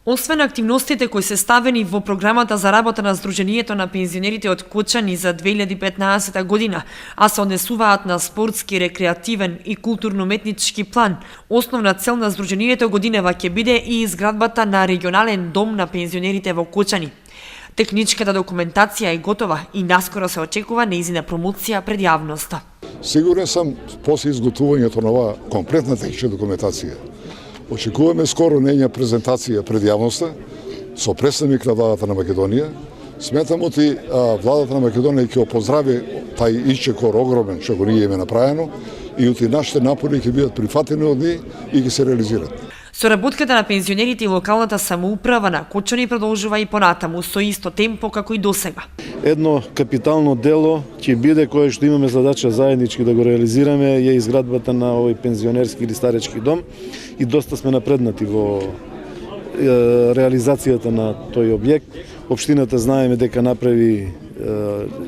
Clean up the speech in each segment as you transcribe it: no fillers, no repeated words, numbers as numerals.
Освен активностите кои се ставени во програмата за работа на Сдруженијето на пензионерите од Кочани за 2015 година, а се однесуваат на спортски, рекреативен и културно-уметнички план, основна цел на Сдруженијето годинава ќе биде и изградбата на регионален дом на пензионерите во Кочани. Техничката документација е готова и наскоро се очекува нејзина промоција пред јавноста. Сигурен сам после изготвувањето на оваа комплетна техничка документација, очекуваме скоро нејна презентација пред јавноста со представник на владата на Македонија. Сметам оти владата на Македонија ќе поздрави тај исчекор огромен што го ние имаме направено и оти нашите напори ќе бидат прифатени од нив и ќе се реализираат. Соработката на пензионерите и локалната самоуправа на Кочани продолжува и понатаму со исто темпо како и досега. Едно капитално дело ќе биде кое што имаме задача заеднички да го реализираме е изградбата на овој пензионерски или старечки дом и доста сме напреднати во реализацијата на тој објект. Општината знаеме дека направи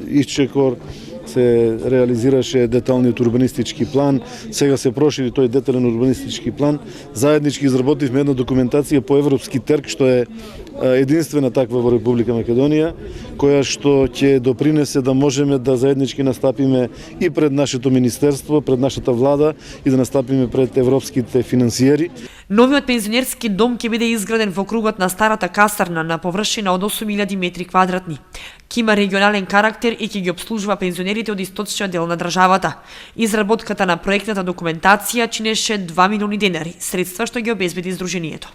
исчекор, се реализираше деталниот урбанистички план, сега се прошири тој детален урбанистички план. Заеднички изработивме една документација по европски терк, што е единствена таква во Република Македонија, која што ќе допринесе да можеме да заеднички настапиме и пред нашето министерство, пред нашата влада и да настапиме пред европските финансиери. Новиот пензионерски дом ќе биде изграден во кругот на старата касарна на површина од 8000 метри квадратни. Ќе има регионален карактер и ќе ги обслужува пензионерите од источниот дел на државата. Изработката на проектната документација чинеше 2 милиони денари, средства што ги обезбеди Сдруженијето.